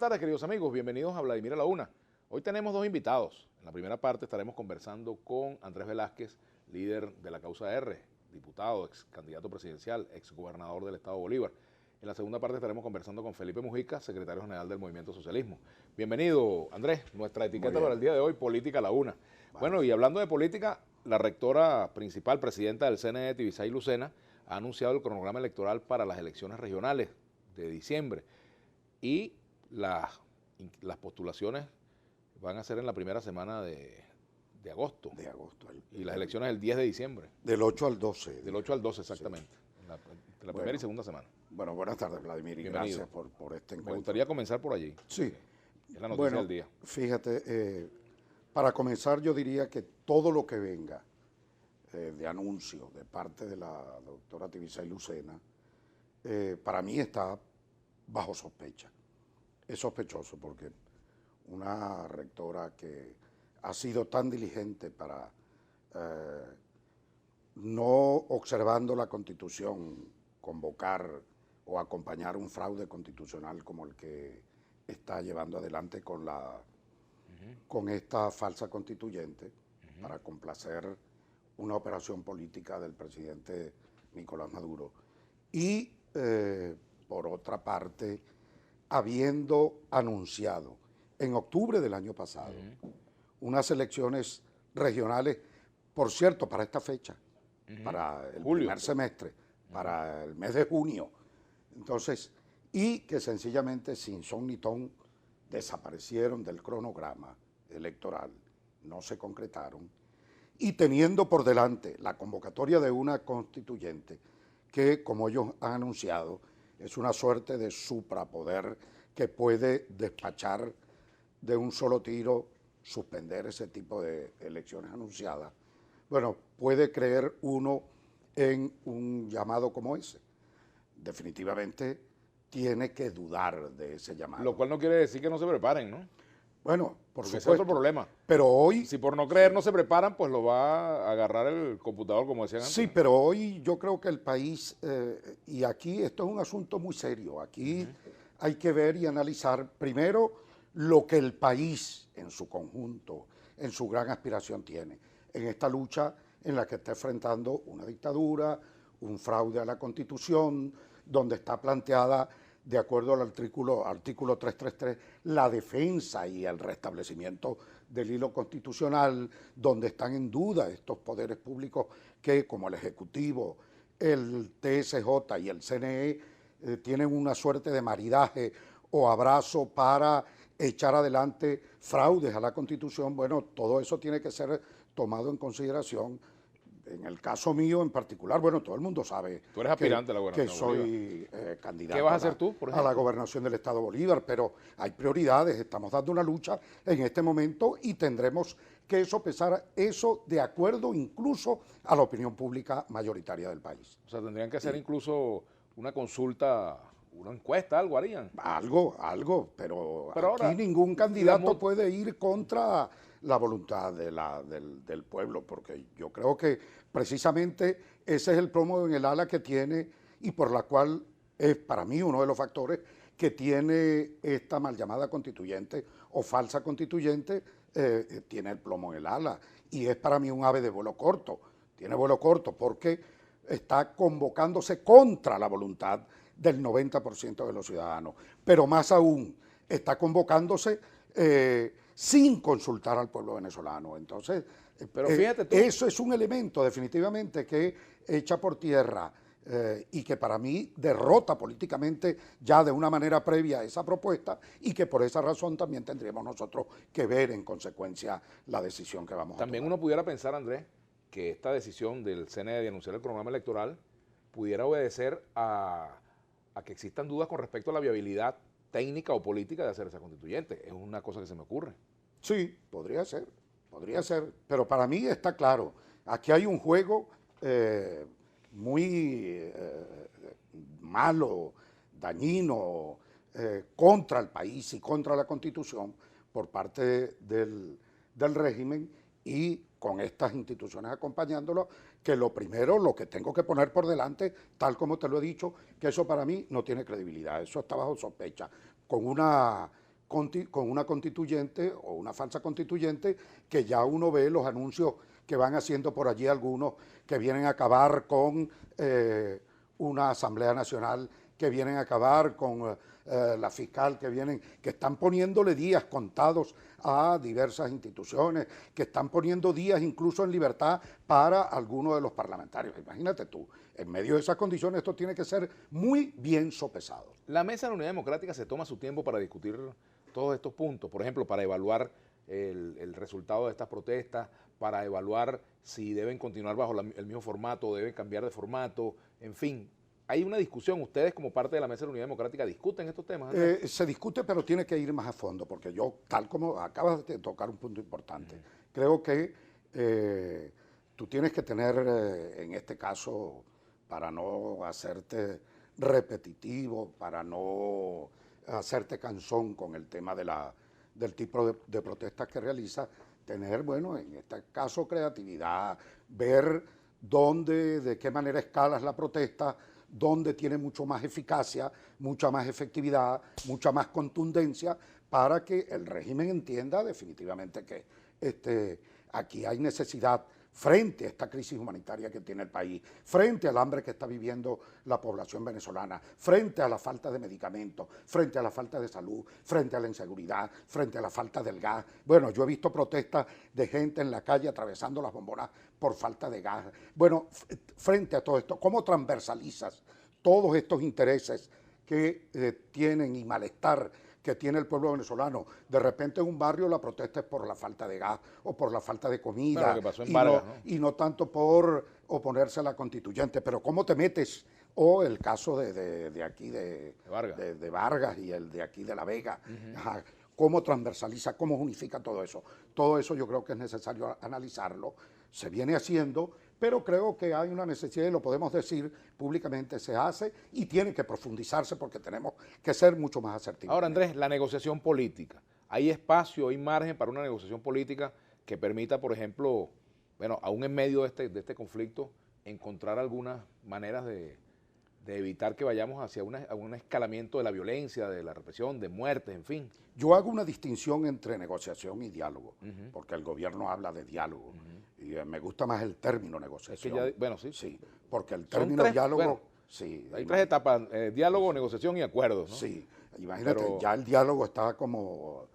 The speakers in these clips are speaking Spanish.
tardes, queridos amigos. Bienvenidos a Vladimir a la Una. Hoy tenemos dos invitados. En la primera parte estaremos conversando con Andrés Velázquez, líder de la causa R, diputado, ex candidato presidencial, ex gobernador del estado Bolívar. En la segunda parte estaremos conversando con Felipe Mujica, secretario general del Movimiento Socialismo. Bienvenido, Andrés. Nuestra etiqueta para el día de hoy, Política a la Una. Vale. Bueno, y hablando de política, la rectora principal, presidenta del CNE, Tibisay Lucena, ha anunciado el cronograma electoral para las elecciones regionales de diciembre. Y las postulaciones van a ser en la primera semana de agosto. De agosto. Y las elecciones el 10 de diciembre. Del 8 al 12. Del 8 al 12, exactamente. Sí. La primera y segunda semana. Bueno, buenas tardes, Vladimir, y gracias por este encuentro. Me gustaría comenzar por allí. Sí. Es la noticia del día. Fíjate, para comenzar yo diría que todo lo que venga de anuncio de parte de la doctora Tibisay Lucena, para mí está bajo sospecha. Es sospechoso porque una rectora que ha sido tan diligente para no observando la Constitución, convocar o acompañar un fraude constitucional como el que está llevando adelante con esta falsa constituyente para complacer una operación política del presidente Nicolás Maduro. Y por otra parte, habiendo anunciado en octubre del año pasado unas elecciones regionales, por cierto, para esta fecha, para el primer semestre, para el mes de junio. Entonces, y que sencillamente sin son ni ton desaparecieron del cronograma electoral, no se concretaron, y teniendo por delante la convocatoria de una constituyente que, como ellos han anunciado, es una suerte de suprapoder que puede despachar de un solo tiro, suspender ese tipo de elecciones anunciadas. Bueno, puede creer uno en un llamado como ese. Definitivamente tiene que dudar de ese llamado. Lo cual no quiere decir que no se preparen, ¿no? Bueno, por supuesto. Ese es otro problema. Pero hoy... Si por no creer no se preparan, pues lo va a agarrar el computador, como decían antes. Sí, pero hoy yo creo que el país, y aquí esto es un asunto muy serio, aquí hay que ver y analizar primero lo que el país en su conjunto, en su gran aspiración tiene, en esta lucha en la que está enfrentando una dictadura, un fraude a la Constitución, donde está planteada, de acuerdo al artículo 333, la defensa y el restablecimiento del hilo constitucional, donde están en duda estos poderes públicos que, como el Ejecutivo, el TSJ y el CNE, tienen una suerte de maridaje o abrazo para echar adelante fraudes a la Constitución. Bueno, todo eso tiene que ser tomado en consideración. En el caso mío en particular, bueno, todo el mundo sabe. Tú eres aspirante a la gobernación. Que soy candidato. ¿Qué vas a hacer tú, por ejemplo? A la gobernación del estado Bolívar, pero hay prioridades. Estamos dando una lucha en este momento y tendremos que sopesar eso de acuerdo incluso a la opinión pública mayoritaria del país. O sea, tendrían que hacer incluso una consulta, una encuesta, algo harían. Algo, pero aquí ahora, ningún candidato puede ir contra la voluntad del pueblo, porque yo creo que precisamente ese es el plomo en el ala que tiene y por la cual es para mí uno de los factores que tiene esta mal llamada constituyente o falsa constituyente, tiene el plomo en el ala y es para mí un ave de vuelo corto. Tiene vuelo corto porque está convocándose contra la voluntad del 90% de los ciudadanos, pero más aún está convocándose sin consultar al pueblo venezolano. Entonces, pero fíjate tú, eso es un elemento definitivamente que echa por tierra y que para mí derrota políticamente ya de una manera previa esa propuesta y que por esa razón también tendríamos nosotros que ver en consecuencia la decisión que vamos a tomar. También uno pudiera pensar, Andrés, que esta decisión del CNE de anunciar el cronograma electoral pudiera obedecer a que existan dudas con respecto a la viabilidad técnica o política de hacer esa constituyente. Es una cosa que se me ocurre. Sí, podría ser, pero para mí está claro, aquí hay un juego muy malo, dañino, contra el país y contra la Constitución por parte del régimen y con estas instituciones acompañándolo, que lo primero, lo que tengo que poner por delante, tal como te lo he dicho, que eso para mí no tiene credibilidad, eso está bajo sospecha, con una con una constituyente o una falsa constituyente, que ya uno ve los anuncios que van haciendo por allí algunos, que vienen a acabar con una Asamblea Nacional, que vienen a acabar con la fiscal, que están poniéndole días contados a diversas instituciones, que están poniendo días incluso en libertad para algunos de los parlamentarios. Imagínate tú, en medio de esas condiciones esto tiene que ser muy bien sopesado. La Mesa de la Unidad Democrática se toma su tiempo para discutir todos estos puntos, por ejemplo, para evaluar el resultado de estas protestas, para evaluar si deben continuar bajo el mismo formato o deben cambiar de formato, en fin. Hay una discusión, ustedes como parte de la Mesa de la Unidad Democrática discuten estos temas. Se discute, pero tiene que ir más a fondo, porque yo, tal como acabas de tocar un punto importante, creo que tú tienes que tener, en este caso, para no hacerte repetitivo, para no hacerte cansón con el tema del tipo de protestas que realiza, tener, bueno, en este caso creatividad, ver dónde, de qué manera escalas la protesta, dónde tiene mucho más eficacia, mucha más efectividad, mucha más contundencia, para que el régimen entienda definitivamente que aquí hay necesidad, frente a esta crisis humanitaria que tiene el país, frente al hambre que está viviendo la población venezolana, frente a la falta de medicamentos, frente a la falta de salud, frente a la inseguridad, frente a la falta del gas. Bueno, yo he visto protestas de gente en la calle atravesando las bombonas por falta de gas. Bueno, frente a todo esto, ¿cómo transversalizas todos estos intereses que tienen y malestar que tiene el pueblo venezolano? De repente en un barrio la protesta es por la falta de gas o por la falta de comida, bueno, que pasó en Vargas, ¿no? Y no tanto por oponerse a la constituyente. Pero ¿cómo te metes? O el caso de aquí de Vargas y el de aquí de La Vega. Ajá. ¿Cómo transversaliza, cómo unifica todo eso? Todo eso yo creo que es necesario analizarlo. Se viene haciendo, pero creo que hay una necesidad, y lo podemos decir públicamente, se hace y tiene que profundizarse porque tenemos que ser mucho más asertivos. Ahora, Andrés, la negociación política. ¿Hay espacio, hay margen para una negociación política que permita, por ejemplo, bueno, aún en medio de este conflicto, encontrar algunas maneras de evitar que vayamos hacia un escalamiento de la violencia, de la represión, de muertes, en fin? Yo hago una distinción entre negociación y diálogo, porque el gobierno habla de diálogo, y me gusta más el término negociación. Es que ya, bueno, sí. Sí, porque el término diálogo... Bueno, sí, hay tres etapas, diálogo, negociación y acuerdos, ¿no? Sí, imagínate, ya el diálogo está como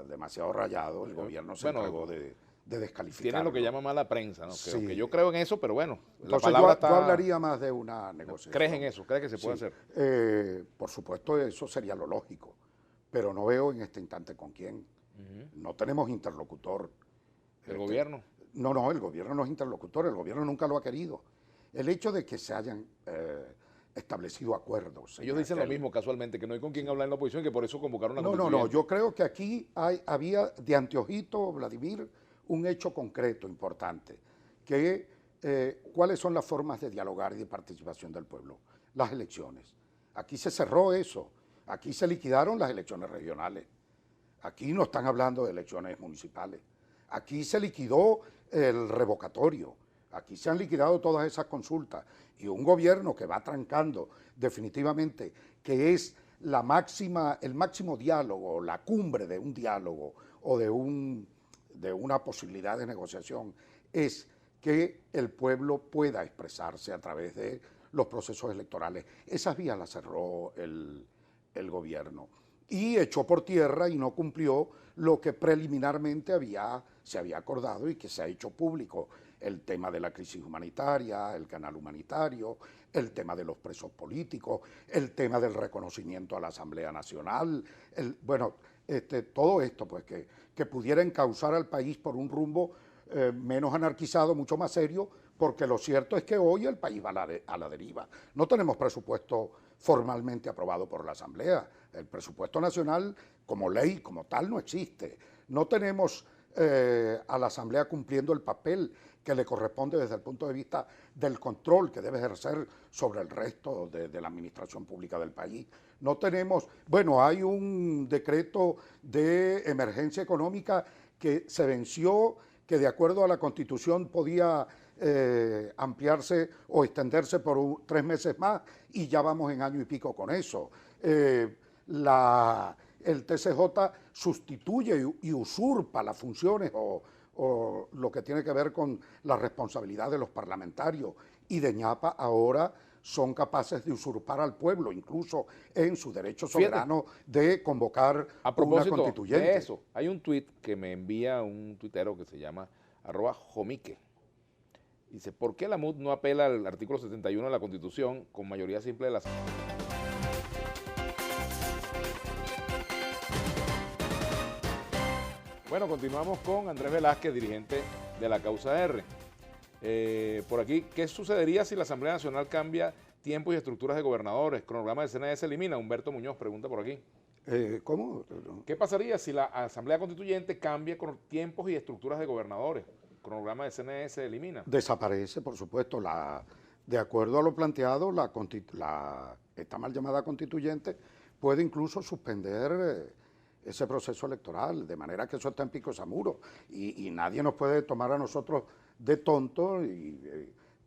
demasiado rayado, el gobierno se encargó de descalificarlo. Tiene lo que llama mala prensa, ¿no? Sí. Que yo creo en eso, pero bueno, entonces, la palabra está... yo hablaría más de una negociación. ¿Crees en eso? ¿Crees que se puede hacer? Por supuesto, eso sería lo lógico, pero no veo en este instante con quién. No tenemos interlocutor. ¿El gobierno? No, el gobierno no es interlocutor, el gobierno nunca lo ha querido. El hecho de que se hayan establecido acuerdos. Ellos dicen lo mismo casualmente, que no hay con quién hablar en la oposición, que por eso convocaron a la No, yo creo que aquí había de anteojito, Vladimir, un hecho concreto, importante, que cuáles son las formas de dialogar y de participación del pueblo. Las elecciones. Aquí se cerró eso, aquí se liquidaron las elecciones regionales, aquí no están hablando de elecciones municipales, aquí se liquidó el revocatorio, aquí se han liquidado todas esas consultas, y un gobierno que va trancando definitivamente, que es el máximo diálogo, la cumbre de un diálogo o de una posibilidad de negociación, es que el pueblo pueda expresarse a través de los procesos electorales. Esas vías las cerró el gobierno y echó por tierra y no cumplió lo que preliminarmente se había acordado y que se ha hecho público: el tema de la crisis humanitaria, el canal humanitario, el tema de los presos políticos, el tema del reconocimiento a la Asamblea Nacional, todo esto pues que pudiera encauzar al país por un rumbo menos anarquizado, mucho más serio, porque lo cierto es que hoy el país va a la deriva. No tenemos presupuesto formalmente aprobado por la Asamblea. El presupuesto nacional como ley, como tal, no existe. No tenemos a la Asamblea cumpliendo el papel que le corresponde desde el punto de vista del control que debe ejercer sobre el resto de la administración pública del país. No tenemos, hay un decreto de emergencia económica que se venció, que de acuerdo a la Constitución podía ampliarse o extenderse por 3 meses más, y ya vamos en año y pico con eso. el TCJ sustituye y usurpa las funciones o lo que tiene que ver con la responsabilidad de los parlamentarios, y de ñapa ahora son capaces de usurpar al pueblo, incluso en su derecho soberano de convocar a una propósito constituyente. de eso, hay un tuit que me envía un tuitero que se llama @jomique. Dice, ¿por qué la MUD no apela al artículo 71 de la Constitución con mayoría simple de la... Bueno, continuamos con Andrés Velázquez, dirigente de la causa R. Por aquí, ¿qué sucedería si la Asamblea Nacional cambia tiempos y estructuras de gobernadores? Cronograma del CNE se elimina. Humberto Muñoz pregunta por aquí. ¿Cómo? ¿Qué pasaría si la Asamblea Constituyente cambia con tiempos y estructuras de gobernadores? Cronograma del CNE se elimina. Desaparece, por supuesto. De acuerdo a lo planteado, esta mal llamada constituyente puede incluso suspender ese proceso electoral, de manera que eso está en pico samuro, y nadie nos puede tomar a nosotros de tontos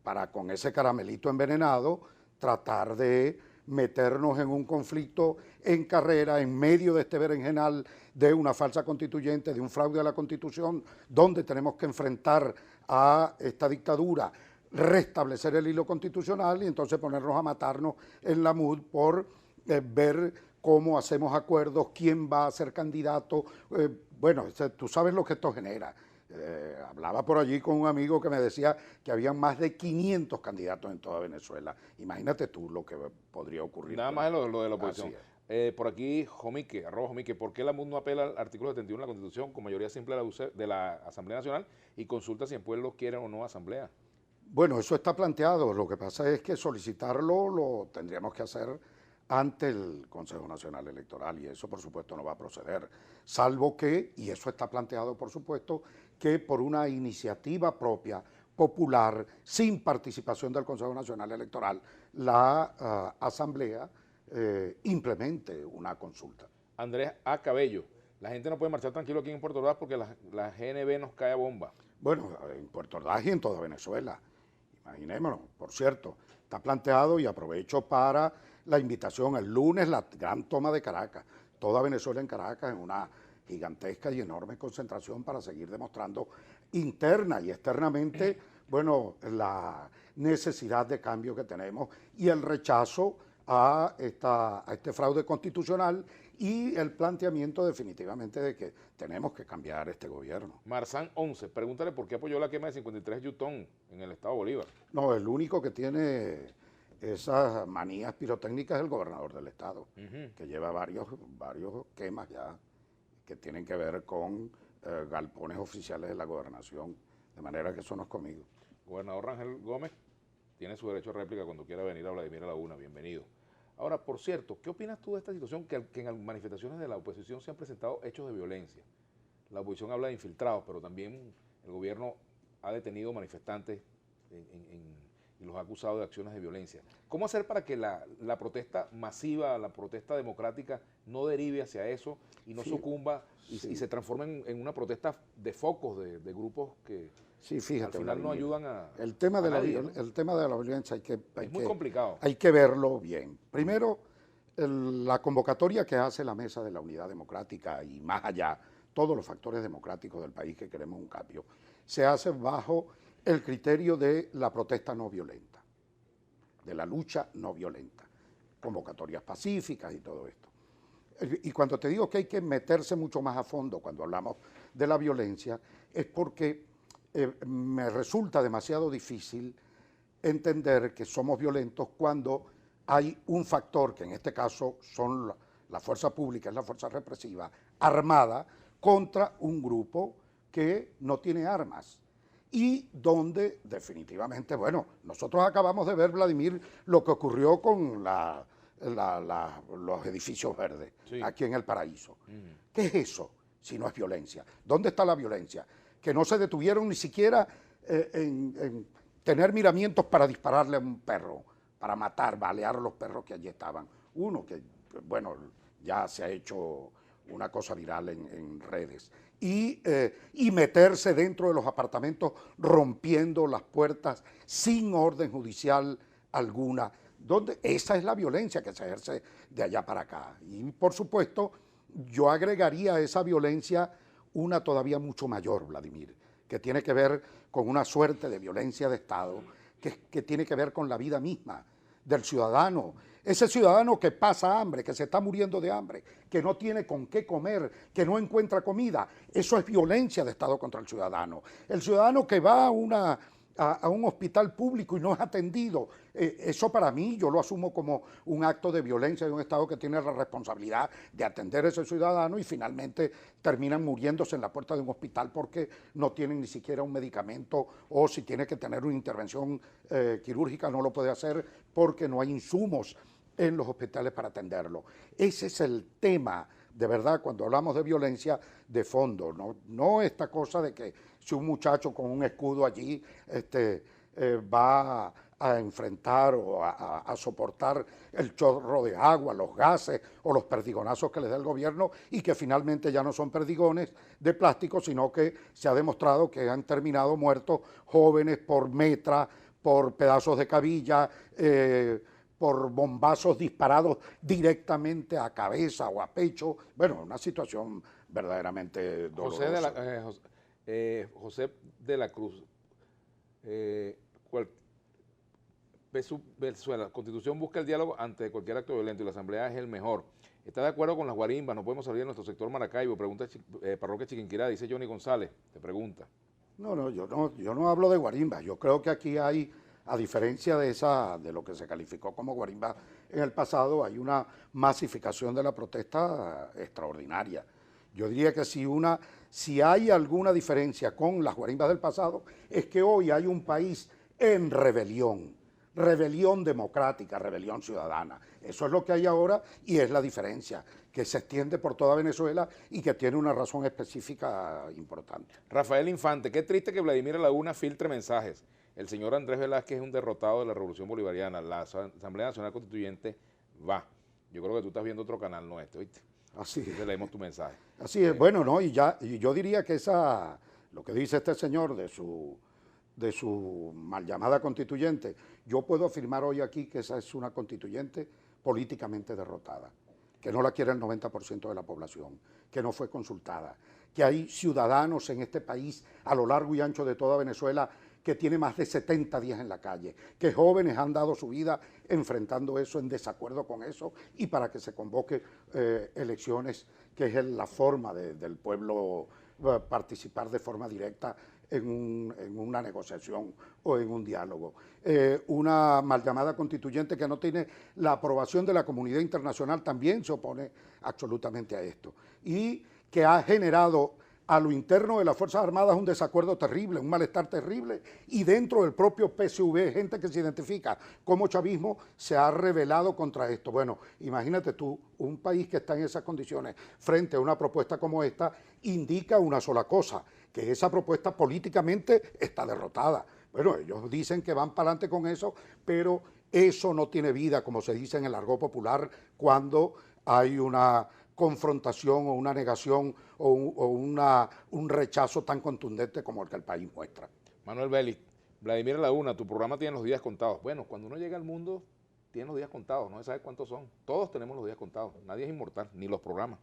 para con ese caramelito envenenado tratar de meternos en un conflicto en carrera, en medio de este berenjenal de una falsa constituyente, de un fraude a la Constitución, donde tenemos que enfrentar a esta dictadura, restablecer el hilo constitucional y entonces ponernos a matarnos en la MUD por ver cómo hacemos acuerdos, quién va a ser candidato. Bueno, tú sabes lo que esto genera. Hablaba por allí con un amigo que me decía que habían más de 500 candidatos en toda Venezuela. Imagínate tú lo que podría ocurrir. Nada más lo de la oposición. Por aquí, Jomique, @Jomique, ¿por qué la MUD no apela al artículo 71 de la Constitución con mayoría simple de la Asamblea Nacional y consulta si el pueblo quiere o no asamblea? Bueno, eso está planteado. Lo que pasa es que solicitarlo lo tendríamos que hacer ante el Consejo Nacional Electoral, y eso por supuesto no va a proceder, salvo que, y eso está planteado por supuesto, que por una iniciativa propia, popular, sin participación del Consejo Nacional Electoral, la Asamblea implemente una consulta. Andrés A. Cabello, la gente no puede marchar tranquilo aquí en Puerto Ordaz porque la GNB nos cae a bomba. Bueno, en Puerto Ordaz y en toda Venezuela, imaginémonos. Por cierto, está planteado, y aprovecho para la invitación, el lunes la gran toma de Caracas, toda Venezuela en Caracas, en una gigantesca y enorme concentración para seguir demostrando interna y externamente, bueno, la necesidad de cambio que tenemos y el rechazo a este fraude constitucional y el planteamiento definitivamente de que tenemos que cambiar este gobierno. Marzán 11, pregúntale por qué apoyó la quema de 53 Yutón en el estado Bolívar. No, el único que tiene esas manías pirotécnicas es el gobernador del estado, que lleva varios quemas ya que tienen que ver con galpones oficiales de la gobernación, de manera que eso no es conmigo. Gobernador Rangel Gómez tiene su derecho a réplica cuando quiera venir a Vladimir Laguna, bienvenido. Ahora, por cierto, ¿qué opinas tú de esta situación que en manifestaciones de la oposición se han presentado hechos de violencia? La oposición habla de infiltrados, pero también el gobierno ha detenido manifestantes y los ha acusado de acciones de violencia. ¿Cómo hacer para que la protesta masiva, la protesta democrática no derive hacia eso y no sucumba y se transforme en una protesta de focos, de grupos que fíjate, al final no ayudan a el tema de nadie, ¿no? El tema de la violencia es muy complicado. Hay que verlo bien. Primero, la convocatoria que hace la Mesa de la Unidad Democrática y más allá, todos los factores democráticos del país que queremos un cambio, se hace bajo el criterio de la protesta no violenta, de la lucha no violenta, convocatorias pacíficas y todo esto. Y cuando te digo que hay que meterse mucho más a fondo cuando hablamos de la violencia, es porque me resulta demasiado difícil entender que somos violentos cuando hay un factor, que en este caso son la fuerza pública, es la fuerza represiva, armada contra un grupo que no tiene armas. Y donde definitivamente, bueno, nosotros acabamos de ver, Vladimir, lo que ocurrió con los edificios verdes, aquí en El Paraíso. ¿Qué es eso si no es violencia? ¿Dónde está la violencia? Que no se detuvieron ni siquiera en tener miramientos para dispararle a un perro, para matar, balear a los perros que allí estaban. Uno que, bueno, ya se ha hecho una cosa viral en redes. Y meterse dentro de los apartamentos rompiendo las puertas sin orden judicial alguna. Esa es la violencia que se ejerce de allá para acá. Y por supuesto, yo agregaría a esa violencia una todavía mucho mayor, Vladimir, que tiene que ver con una suerte de violencia de Estado, que tiene que ver con la vida misma del ciudadano. Ese ciudadano que pasa hambre, que se está muriendo de hambre, que no tiene con qué comer, que no encuentra comida, eso es violencia de Estado contra el ciudadano. El ciudadano que va a un hospital público y no es atendido, eso para mí yo lo asumo como un acto de violencia de un Estado que tiene la responsabilidad de atender a ese ciudadano y finalmente terminan muriéndose en la puerta de un hospital porque no tienen ni siquiera un medicamento, o si tiene que tener una intervención quirúrgica no lo puede hacer porque no hay insumos en los hospitales para atenderlo. Ese es el tema, de verdad, cuando hablamos de violencia de fondo, no esta cosa de que si un muchacho con un escudo allí va a enfrentar o a soportar el chorro de agua, los gases o los perdigonazos que les da el gobierno, y que finalmente ya no son perdigones de plástico, sino que se ha demostrado que han terminado muertos jóvenes por metra, por pedazos de cabilla, por bombazos disparados directamente a cabeza o a pecho. Bueno, una situación verdaderamente dolorosa. José de la Cruz, Venezuela, la Constitución busca el diálogo ante cualquier acto violento y la Asamblea es el mejor. ¿Está de acuerdo con las guarimbas? No podemos salir de nuestro sector Maracaibo. Pregunta Parroquia Chiquinquirá, dice Johnny González, te pregunta. No, yo no hablo de guarimbas. Yo creo que aquí hay, a diferencia de lo que se calificó como guarimba en el pasado, hay una masificación de la protesta extraordinaria. Yo diría que si hay alguna diferencia con las guarimbas del pasado, es que hoy hay un país en rebelión democrática, rebelión ciudadana. Eso es lo que hay ahora y es la diferencia, que se extiende por toda Venezuela y que tiene una razón específica importante. Rafael Infante, qué triste que Vladimir Laguna filtre mensajes. El señor Andrés Velázquez es un derrotado de la Revolución Bolivariana. La Asamblea Nacional Constituyente va. Yo creo que tú estás viendo otro canal nuestro, ¿viste? Así es. Entonces leemos tu mensaje. Así es. Bueno, no, y yo diría que lo que dice este señor de su mal llamada constituyente, yo puedo afirmar hoy aquí que esa es una constituyente políticamente derrotada, que no la quiere el 90% de la población, que no fue consultada, que hay ciudadanos en este país a lo largo y ancho de toda Venezuela que tiene más de 70 días en la calle, que jóvenes han dado su vida enfrentando eso, en desacuerdo con eso, y para que se convoque elecciones, que es la forma del pueblo participar de forma directa en una negociación o en un diálogo. Una mal llamada constituyente que no tiene la aprobación de la comunidad internacional también se opone absolutamente a esto, y que ha generado a lo interno de las Fuerzas Armadas un desacuerdo terrible, un malestar terrible, y dentro del propio PSV, gente que se identifica como chavismo, se ha rebelado contra esto. Bueno, imagínate tú, un país que está en esas condiciones frente a una propuesta como esta, indica una sola cosa, que esa propuesta políticamente está derrotada. Bueno, ellos dicen que van para adelante con eso, pero eso no tiene vida, como se dice en el argot popular, cuando hay una confrontación o una negación o un rechazo tan contundente como el que el país muestra. Manuel Vélez, Vladimir Laguna, tu programa tiene los días contados. Bueno, cuando uno llega al mundo, tiene los días contados, no se sabe cuántos son. Todos tenemos los días contados, nadie es inmortal, ni los programas.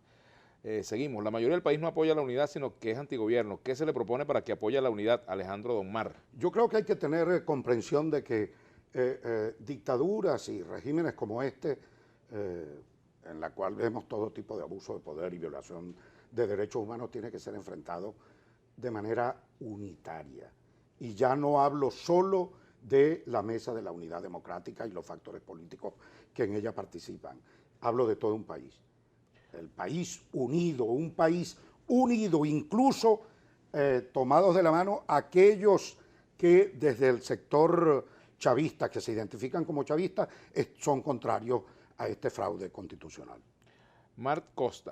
Seguimos, la mayoría del país no apoya la unidad, sino que es antigobierno. ¿Qué se le propone para que apoye la unidad? Alejandro Don Mar. Yo creo que hay que tener comprensión de que dictaduras y regímenes como este, en la cual vemos todo tipo de abuso de poder y violación de derechos humanos, tiene que ser enfrentado de manera unitaria. Y ya no hablo solo de la mesa de la unidad democrática y los factores políticos que en ella participan. Hablo de todo un país. El país unido, un país unido, incluso tomados de la mano aquellos que desde el sector chavista, que se identifican como chavistas, son contrarios a este fraude constitucional. Mart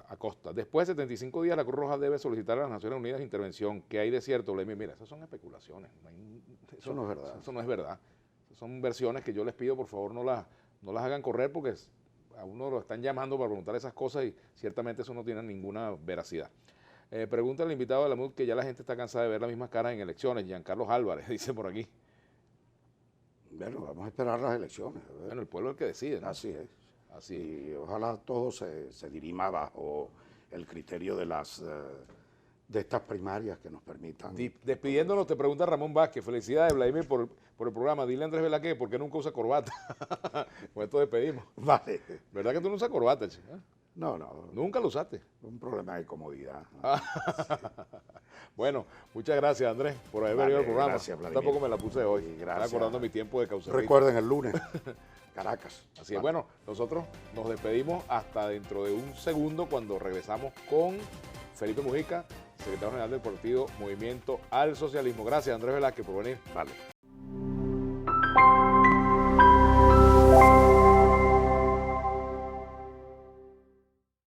Acosta, después de 75 días la Cruz Roja debe solicitar a las Naciones Unidas intervención. ¿Qué hay de cierto? Mira, esas son especulaciones. Eso no es verdad. Eso no es verdad. Son versiones que yo les pido, por favor, no las hagan correr, porque a uno lo están llamando para preguntar esas cosas y ciertamente eso no tiene ninguna veracidad. Pregunta al invitado de la MUD que ya la gente está cansada de ver las mismas caras en elecciones. Giancarlo Álvarez dice por aquí. Bueno, vamos a esperar las elecciones. Bueno, el pueblo es el que decide, ¿no? Así es. Así y ojalá todo se dirima bajo el criterio de estas primarias que nos permitan. Despidiéndonos, te pregunta Ramón Vázquez, felicidades Vladimir por el programa, dile a Andrés Velázquez por qué nunca usa corbata. Con esto despedimos. Vale. ¿Verdad que tú no usas corbata, che? No, no. Nunca lo usaste. Un problema de comodidad. Bueno, muchas gracias Andrés por haber venido al programa. Gracias, Vladimir. Tampoco me la puse hoy. Gracias. Estaba acordando mi tiempo de Caucerrita. Recuerden el lunes, Caracas. Así es, bueno, nosotros nos despedimos hasta dentro de un segundo cuando regresamos con Felipe Mujica, secretario general del partido Movimiento al Socialismo. Gracias Andrés Velázquez por venir. Vale.